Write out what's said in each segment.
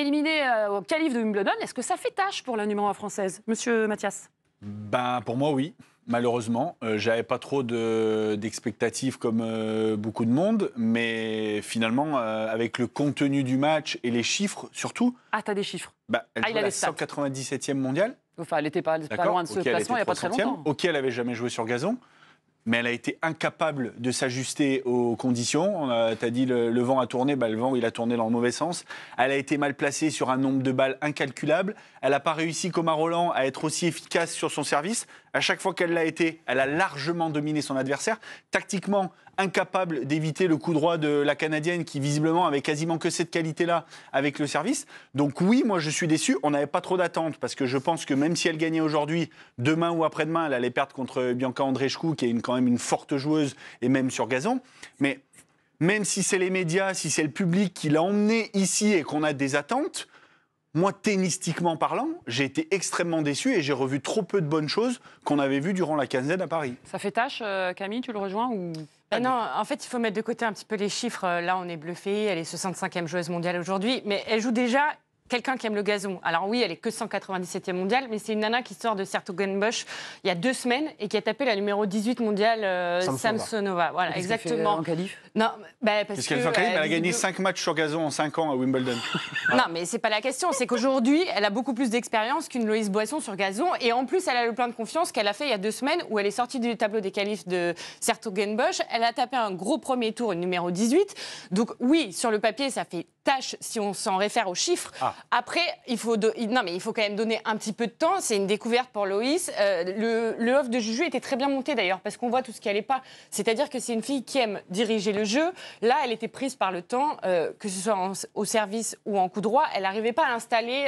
éliminée au qualif de Wimbledon. Est-ce que ça fait tâche pour la numéro 1 française, Monsieur Mathias? Ben, pour moi, oui. Malheureusement, j'avais pas trop d'expectatives comme beaucoup de monde, mais finalement, avec le contenu du match et les chiffres surtout. Ah, t'as des chiffres. Elle jouait il a la les stats. 197e mondiale. Enfin, elle n'était pas loin de ce classement il n'y a pas très longtemps. Ok, elle n'avait jamais joué sur gazon, mais elle a été incapable de s'ajuster aux conditions. Tu as dit le vent a tourné, le vent il a tourné dans le mauvais sens. Elle a été mal placée sur un nombre de balles incalculable. Elle n'a pas réussi, comme à Roland, à être aussi efficace sur son service. À chaque fois qu'elle l'a été, elle a largement dominé son adversaire. Tactiquement, incapable d'éviter le coup droit de la Canadienne qui, visiblement, avait quasiment que cette qualité-là avec le service. Donc oui, moi, je suis déçu. On n'avait pas trop d'attentes parce que je pense que même si elle gagnait aujourd'hui, demain ou après-demain, elle allait perdre contre Bianca Andreescu, qui est quand même une forte joueuse, et même sur gazon. Mais même si c'est les médias, si c'est le public qui l'a emmenée ici et qu'on a des attentes, moi, tennistiquement parlant, j'ai été extrêmement déçu et j'ai revu trop peu de bonnes choses qu'on avait vues durant la quinzaine à Paris. Ça fait tâche, Camille, tu le rejoins ou... Non, en fait, il faut mettre de côté un petit peu les chiffres. Là, on est bluffé. Elle est 65e joueuse mondiale aujourd'hui, mais elle joue déjà quelqu'un qui aime le gazon. Alors oui, elle est que 197e mondiale, mais c'est une nana qui sort de Sertogenbosch il y a 2 semaines et qui a tapé la numéro 18 mondiale, Samsonova. Voilà, exactement. En qualif. Non, parce qu'est-ce qu'elle fait en qualif ? Elle a gagné 5 matchs sur gazon en 5 ans à Wimbledon. Non, mais c'est pas la question. C'est qu'aujourd'hui, elle a beaucoup plus d'expérience qu'une Loïs Boisson sur gazon. Et en plus, elle a le plein de confiance qu'elle a fait il y a 2 semaines où elle est sortie du tableau des qualifs de Sertogenbosch. Elle a tapé un gros premier tour, une numéro 18. Donc oui, sur le papier, ça fait tâche si on s'en réfère aux chiffres. Après, il faut quand même donner un petit peu de temps. C'est une découverte pour Loïs. Le off de Juju était très bien monté d'ailleurs, parce qu'on voit tout ce qui n'allait pas. C'est-à-dire que c'est une fille qui aime diriger le jeu. Là, elle était prise par le temps, que ce soit au service ou en coup droit. Elle n'arrivait pas à installer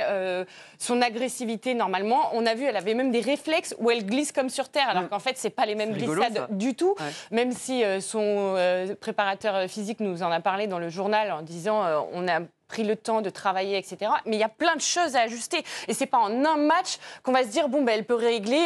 son agressivité normalement. On a vu, elle avait même des réflexes où elle glisse comme sur terre, alors qu'en fait, c'est pas les mêmes glissades du tout. Ouais. Même si son préparateur physique nous en a parlé dans le journal en disant on a pris le temps de travailler, etc. Mais il y a plein de choses à ajuster. Et c'est pas en un match qu'on va se dire, elle peut régler,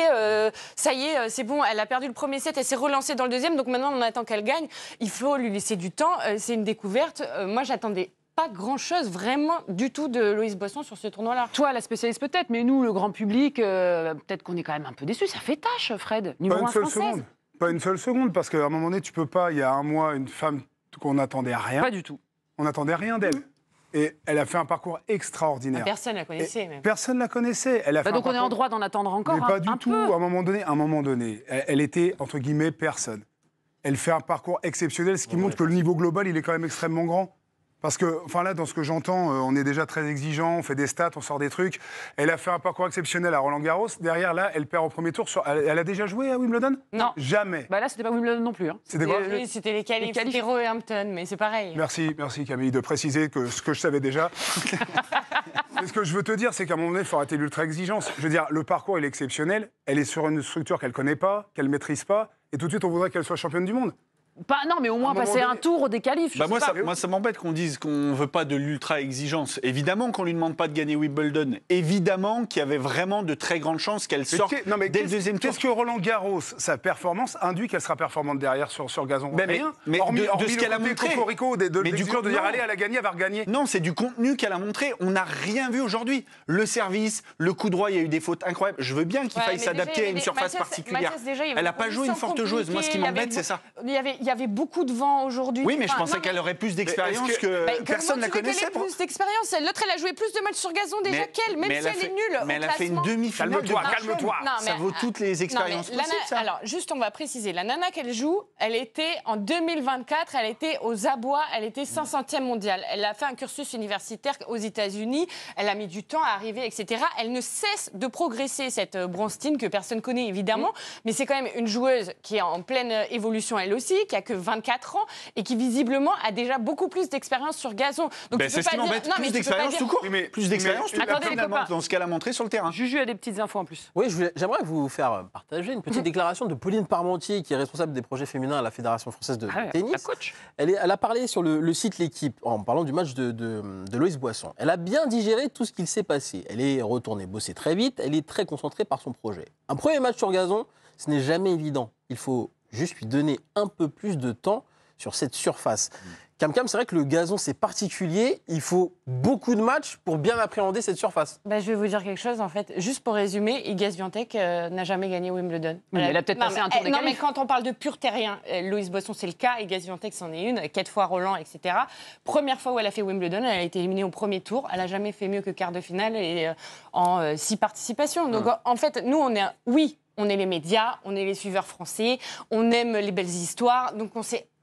ça y est, c'est bon, elle a perdu le premier set, elle s'est relancée dans le deuxième, donc maintenant on attend qu'elle gagne. Il faut lui laisser du temps, c'est une découverte. Moi, j'attendais pas grand-chose, vraiment, du tout de Loïs Boisson sur ce tournoi-là. Toi, la spécialiste peut-être, mais nous, le grand public, peut-être qu'on est quand même un peu déçus. Ça fait tâche, Fred, numéro 1 française. Pas une seule seconde, parce qu'à un moment donné, tu peux pas, il y a un mois, une femme qu'on n'attendait à rien. Pas du tout. On n'attendait rien d'elle. Et elle a fait un parcours extraordinaire. Personne ne la connaissait. Même. Personne ne la connaissait. Elle a fait donc on est en droit d'en attendre encore mais pas du tout. Peu. À un moment donné, elle était, entre guillemets, personne. Elle fait un parcours exceptionnel, ce qui montre que le niveau global, il est quand même extrêmement grand. Parce que, là, dans ce que j'entends, on est déjà très exigeant, on fait des stats, on sort des trucs. Elle a fait un parcours exceptionnel à Roland-Garros. Derrière, là, elle perd au premier tour. Elle a déjà joué à Wimbledon ? Non. Jamais. Là, c'était pas Wimbledon non plus. C'était quoi ? C'était les qualifs. C'était Roehampton, mais c'est pareil. Merci Camille de préciser ce que je savais déjà. Mais ce que je veux te dire, c'est qu'à un moment donné, il faut arrêter l'ultra-exigence. Je veux dire, le parcours, il est exceptionnel. Elle est sur une structure qu'elle ne connaît pas, qu'elle ne maîtrise pas. Et tout de suite, on voudrait qu'elle soit championne du monde. Non, mais au moins passer un tour des qualifs. Moi, ça m'embête qu'on dise qu'on ne veut pas de l'ultra-exigence. Évidemment qu'on ne lui demande pas de gagner Wimbledon. Évidemment qu'il y avait vraiment de très grandes chances qu'elle sorte dès le deuxième tour. Qu'est-ce que Roland-Garros, sa performance, induit qu'elle sera performante derrière sur gazon ? Rien. Mais hormis de ce qu'elle a montré. De l'exigence de dire, allez, elle a gagné, elle va regagner. Non, c'est du contenu qu'elle a montré. On n'a rien vu aujourd'hui. Le service, le coup droit, il y a eu des fautes incroyables. Je veux bien qu'il faille s'adapter à une surface particulière. Elle n'a pas joué une forte joueuse. Moi, ce qui m'embête, c'est ça. Il y avait beaucoup de vent aujourd'hui. Oui, mais je pensais qu'elle aurait plus d'expérience que personne ne la connaissait. Plus d'expérience. L'autre, elle a joué plus de matchs sur gazon déjà qu'elle, même si elle est nulle. Mais elle a fait une demi-finale. Calme-toi. Ça vaut toutes les expériences possibles, ça. Alors, juste, on va préciser. La nana qu'elle joue, elle était en 2024, elle était aux abois, elle était 500e mondiale. Elle a fait un cursus universitaire aux États-Unis. Elle a mis du temps à arriver, etc. Elle ne cesse de progresser, cette Bronstein, que personne connaît évidemment. Mais c'est quand même une joueuse qui est en pleine évolution elle aussi, qui a que 24 ans et qui visiblement a déjà beaucoup plus d'expérience sur gazon. Donc c'est ce qui m'embête, plus d'expérience tout court. Plus d'expérience tout court, finalement, dans ce qu'elle a montré sur le terrain. Juju a des petites infos en plus. Oui, j'aimerais vous faire partager une petite déclaration de Pauline Parmentier, qui est responsable des projets féminins à la Fédération française de tennis. Coach. Elle a parlé sur le site L'Équipe, en parlant du match de Loïs Boisson. Elle a bien digéré tout ce qu'il s'est passé. Elle est retournée bosser très vite, elle est très concentrée par son projet. Un premier match sur gazon, ce n'est jamais évident. Il faut juste lui donner un peu plus de temps sur cette surface. Cam, c'est vrai que le gazon, c'est particulier. Il faut beaucoup de matchs pour bien appréhender cette surface. Je vais vous dire quelque chose, en fait. Juste pour résumer, Iga Swiatek n'a jamais gagné Wimbledon. Oui, mais elle a peut-être passé un tour des Non, mais qualifs. quand on parle de pur terrien, Loïs Boisson, c'est le cas. Iga Swiatek, c'en est une. 4 fois Roland, etc. Première fois où elle a fait Wimbledon, elle a été éliminée au premier tour. Elle n'a jamais fait mieux que quart de finale et en 6 participations. Donc, en fait, nous, on est les médias, on est les suiveurs français, on aime les belles histoires. Donc,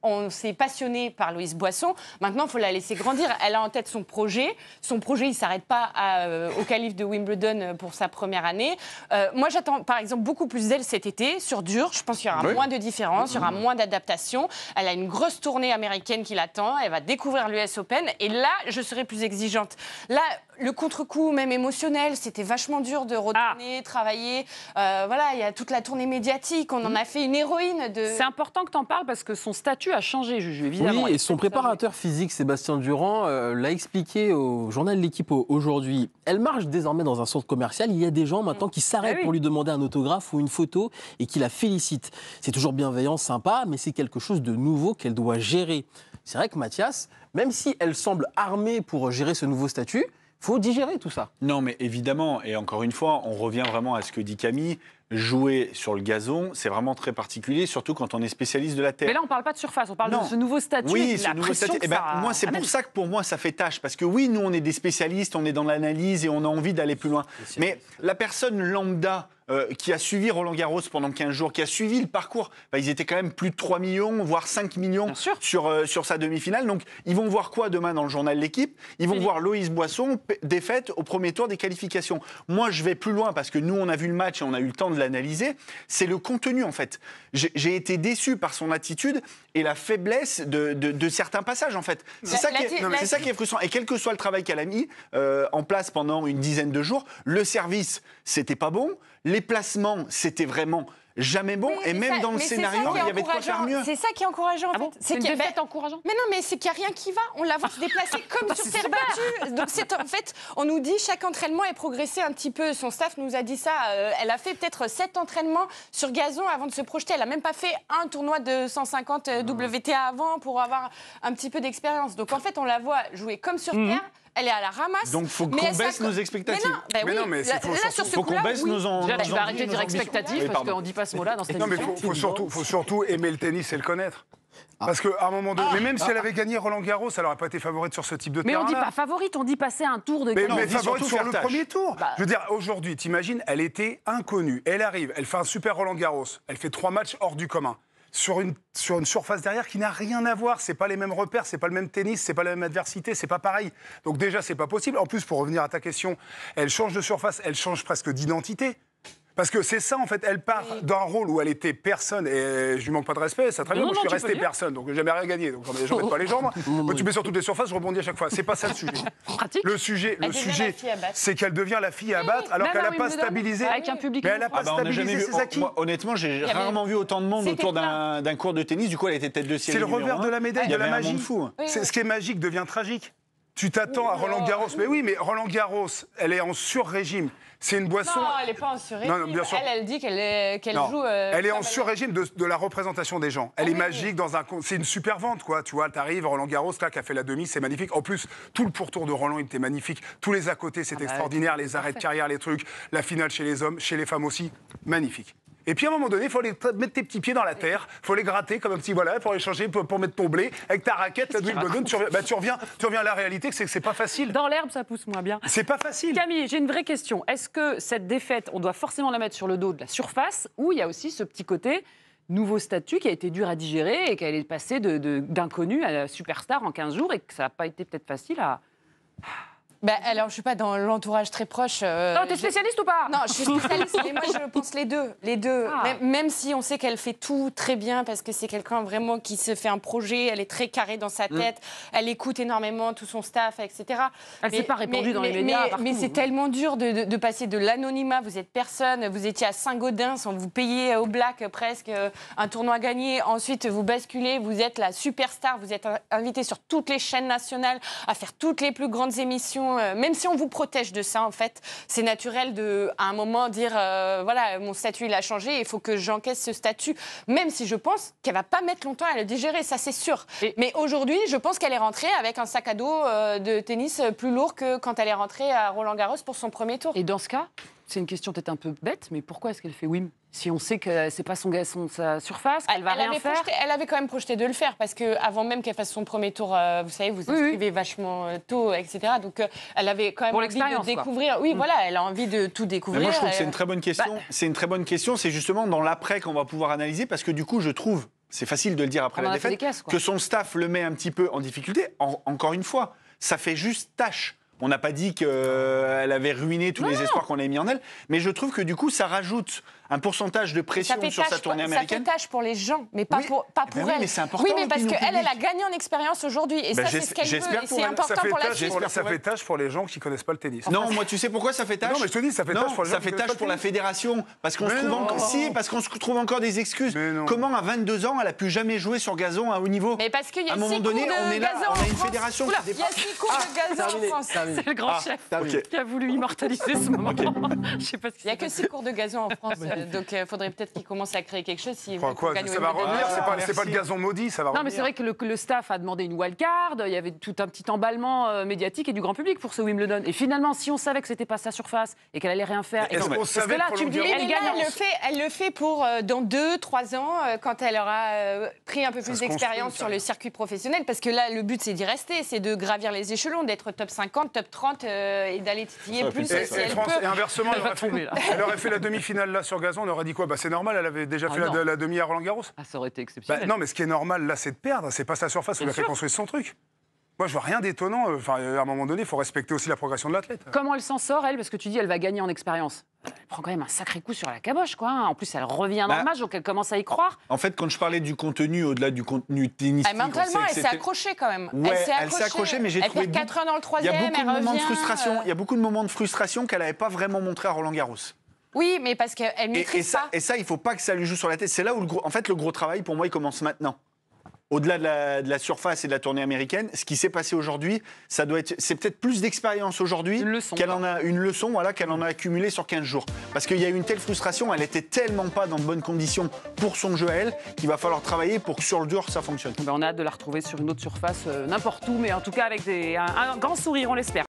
on s'est passionné par Loïs Boisson. Maintenant, il faut la laisser grandir. Elle a en tête son projet. Son projet, il ne s'arrête pas au qualif de Wimbledon pour sa première année. Moi, j'attends, par exemple, beaucoup plus d'elle cet été, sur dur. Je pense qu'il y aura moins de différence, il y aura moins d'adaptation. Elle a une grosse tournée américaine qui l'attend. Elle va découvrir l'US Open. Et là, je serai plus exigeante. Là, le contre-coup, même émotionnel, c'était vachement dur de retourner, travailler. Voilà, il y a toute la tournée médiatique. On en a fait une héroïne de... C'est important que tu en parles parce que son statut a changé, Juju, évidemment. Oui, et son préparateur physique, Sébastien Durand, l'a expliqué au journal L'Équipe aujourd'hui. Elle marche désormais dans un centre commercial. Il y a des gens maintenant qui s'arrêtent pour lui demander un autographe ou une photo et qui la félicitent. C'est toujours bienveillant, sympa, mais c'est quelque chose de nouveau qu'elle doit gérer. C'est vrai que Mathias, même si elle semble armée pour gérer ce nouveau statut, il faut digérer tout ça. Non, mais évidemment, et encore une fois, on revient vraiment à ce que dit Camille. Jouer sur le gazon, c'est vraiment très particulier, surtout quand on est spécialiste de la terre. Mais là, on ne parle pas de surface, on parle de ce nouveau statut. Oui, de ce la nouveau pression statut. que ça Moi, c'est pour ça que pour moi, ça fait tâche. Parce que oui, nous, on est des spécialistes, on est dans l'analyse et on a envie d'aller plus loin. Mais la personne lambda qui a suivi Roland-Garros pendant 15 jours, qui a suivi le parcours, ils étaient quand même plus de 3 millions, voire 5 millions sur sa demi-finale. Donc, ils vont voir quoi demain dans le journal L'Équipe? Ils vont voir Loïs Boisson défaite au premier tour des qualifications. Moi, je vais plus loin parce que nous, on a vu le match et on a eu le temps de l'analyser. C'est le contenu, en fait. J'ai été déçu par son attitude et la faiblesse de certains passages, en fait. C'est ça qui est frustrant. Et quel que soit le travail qu'elle a mis en place pendant une dizaine de jours, le service, c'était pas bon. Les placements, c'était vraiment jamais bon. Et même dans le scénario, il y avait de quoi faire mieux. C'est ça qui est encourageant, en fait. C'est une défaite encourageante. Mais non, mais c'est qu'il n'y a rien qui va. On la voit se déplacer comme sur terre battue. Donc, en fait, on nous dit chaque entraînement est progressé un petit peu. Son staff nous a dit ça. Elle a fait peut-être 7 entraînements sur gazon avant de se projeter. Elle n'a même pas fait un tournoi de 150 WTA avant pour avoir un petit peu d'expérience. Donc, en fait, on la voit jouer comme sur terre. Elle est à la ramasse. Donc, il faut qu'on baisse nos expectatives. Mais non, mais faut qu'on baisse nos ambitions. Tu vas arrêter de dire expectative parce qu'on ne dit pas ce mot-là dans cette émission. Non, mais faut surtout aimer le tennis et le connaître. Parce qu'à un moment donné, mais même si elle avait gagné Roland-Garros, elle n'aurait pas été favorite sur ce type de terrain. Mais on ne dit pas favorite, on dit passer un tour de... Mais favorite sur le premier tour. Je veux dire, aujourd'hui, t'imagines, elle était inconnue. Elle arrive, elle fait un super Roland-Garros. Elle fait 3 matchs hors du commun. Sur une surface derrière qui n'a rien à voir, c'est pas les mêmes repères, c'est pas le même tennis, c'est pas la même adversité, c'est pas pareil. Donc déjà, c'est pas possible. En plus, pour revenir à ta question, elle change de surface, elle change presque d'identité. Parce que c'est ça, en fait, elle part d'un rôle où elle était personne, et je lui manque pas de respect, ça très bien, moi je suis resté personne, donc j'ai jamais rien gagné, donc j'en mets pas les jambes. Moi, tu mets sur toutes les surfaces, je rebondis à chaque fois. C'est pas ça le sujet. Pratique. Le sujet, c'est qu'elle devient la fille à battre, alors qu'elle n'a pas stabilisé. Avec un public. Mais elle n'a pas stabilisé ses acquis. Moi, honnêtement, j'ai rarement vu autant de monde autour d'un cours de tennis. Du coup, elle était tête de série. C'est le revers de la médaille de la magie. Fou. Ce qui est magique devient tragique. Tu t'attends à Roland-Garros. Mais oui, mais Roland-Garros, elle est en sur-régime. C'est une boisson... Non, elle n'est pas en sur-régime. Non, bien sûr. Elle dit qu'elle joue... elle est en sur-régime de la représentation des gens. Elle est magique dans un... C'est une super vente, quoi. Tu vois, t'arrives, Roland-Garros, là, qui a fait la demi, c'est magnifique. En plus, tout le pourtour de Roland, il était magnifique. Tous les à côté, c'était extraordinaire. Les arrêts de carrière, les trucs. La finale chez les hommes, chez les femmes aussi. Magnifique. Et puis à un moment donné, il faut aller mettre tes petits pieds dans la terre, il faut les gratter comme un petit voilà, pour les changer, pour mettre ton blé. Avec ta raquette, la Wimbledon, tu reviens à la réalité que c'est pas facile. Dans l'herbe, ça pousse moins bien. C'est pas facile. Camille, j'ai une vraie question. Est-ce que cette défaite, on doit forcément la mettre sur le dos de la surface, ou il y a aussi ce petit côté nouveau statut qui a été dur à digérer et qu'elle est passée d'inconnu à superstar en 15 jours et que ça n'a pas été peut-être facile à... alors, je ne suis pas dans l'entourage très proche. Non, t'es spécialiste ou pas? Non, je suis spécialiste, mais moi, je pense les deux. Les deux. Même si on sait qu'elle fait tout très bien, parce que c'est quelqu'un vraiment qui se fait un projet, elle est très carrée dans sa tête, elle écoute énormément tout son staff, etc. Elle ne s'est pas répandue dans les médias partout. Mais c'est tellement dur de passer de l'anonymat. Vous êtes personne, vous étiez à Saint-Gaudens, on vous payait au black presque un tournoi gagné. Ensuite, vous basculez, vous êtes la superstar, vous êtes invité sur toutes les chaînes nationales à faire toutes les plus grandes émissions façon, même si on vous protège de ça, en fait, c'est naturel de, à un moment, dire voilà, mon statut il a changé, il faut que j'encaisse ce statut, même si je pense qu'elle va pas mettre longtemps à le digérer, ça c'est sûr. Mais aujourd'hui, je pense qu'elle est rentrée avec un sac à dos de tennis plus lourd que quand elle est rentrée à Roland-Garros pour son premier tour. Et dans ce cas, c'est une question peut-être un peu bête, mais pourquoi est-ce qu'elle fait Wim ? Si on sait que c'est pas sa surface, qu'elle va rien faire. Elle avait quand même projeté de le faire, parce qu'avant même qu'elle fasse son premier tour, vous savez, vous inscrivez vachement tôt, etc. Donc elle avait quand même envie de découvrir. Oui, voilà, elle a envie de tout découvrir. Mais moi, je trouve que c'est une très bonne question. C'est une très bonne question. C'est justement dans l'après qu'on va pouvoir analyser, parce que du coup, je trouve, c'est facile de le dire après la défaite, que son staff le met un petit peu en difficulté. Encore une fois, ça fait juste tâche. On n'a pas dit qu'elle avait ruiné tous les espoirs qu'on avait mis en elle, mais je trouve que du coup, ça rajoute un pourcentage de pression sur sa tournée américaine. Ça fait tâche pour les gens, mais pas pour elle. Oui, mais c'est important. Oui, mais parce qu'elle, elle a gagné en expérience aujourd'hui, et ça, c'est ce qu'elle veut, et c'est important pour la suite. Ça fait tâche pour les gens qui ne connaissent pas le tennis. Non, moi, tu sais pourquoi ça fait tâche ? Non, mais je te dis, ça fait tâche pour les gens. Ça fait tâche pour la fédération, parce qu'on se trouve encore des excuses. Comment, à 22 ans, elle a pu jamais jouer sur gazon à haut niveau ? Mais parce qu'il y a 6 cours de gazon en France. On a une fédération qui dépasse. Il y a 6 cours de gazon en France. C'est le grand chef qui a voulu immortaliser ce moment. Je sais pas ce il n'y a que 6 cours de gazon en France, donc il faudrait peut-être qu'ils commencent à créer quelque chose. Si quoi, ça va revenir, c'est pas le gazon maudit, ça va revenir. Non, mais c'est vrai que le staff a demandé une wildcard, il y avait tout un petit emballement médiatique et du grand public pour ce Wimbledon. Et finalement, si on savait que c'était pas sa surface et qu'elle allait rien faire... Est-ce qu'on savait que là, tu me dis, elle le fait pour dans 2-3 ans, quand elle aura pris un peu plus d'expérience sur le circuit professionnel, parce que là, le but, c'est d'y rester, c'est de gravir les échelons, d'être top 50, top 30 et d'aller titiller plus. Et inversement, elle aurait fait la demi-finale là sur gazon, on aurait dit quoi ? C'est normal, elle avait déjà fait la demi à Roland-Garros. Ça aurait été exceptionnel. Non, mais ce qui est normal là, c'est de perdre. C'est pas sa surface où elle a fait construire son truc. Moi, je vois rien d'étonnant. Enfin, à un moment donné, il faut respecter aussi la progression de l'athlète. Comment elle s'en sort, elle ? Parce que tu dis, elle va gagner en expérience. Elle prend quand même un sacré coup sur la caboche, quoi. En plus, elle revient dans le match, donc elle commence à y croire. En fait, quand je parlais du contenu, au-delà du contenu tennistique... Mentalement, elle s'est accrochée quand même. Ouais, elle s'est accrochée, mais j'ai trouvé... Elle perd 4 heures dans le troisième, elle revient... Il y a beaucoup de moments de frustration qu'elle n'avait pas vraiment montré à Roland-Garros. Oui, mais parce qu'elle maîtrise ça. Et ça, il ne faut pas que ça lui joue sur la tête. C'est là où, le gros travail, pour moi, il commence maintenant. Au-delà de la surface et de la tournée américaine, ce qui s'est passé aujourd'hui, c'est peut-être plus d'expérience aujourd'hui qu'elle en a accumulée sur 15 jours. Parce qu'il y a eu une telle frustration, elle n'était tellement pas dans de bonnes conditions pour son jeu à elle, qu'il va falloir travailler pour que sur le dur, ça fonctionne. On a hâte de la retrouver sur une autre surface, n'importe où, mais en tout cas avec un grand sourire, on l'espère.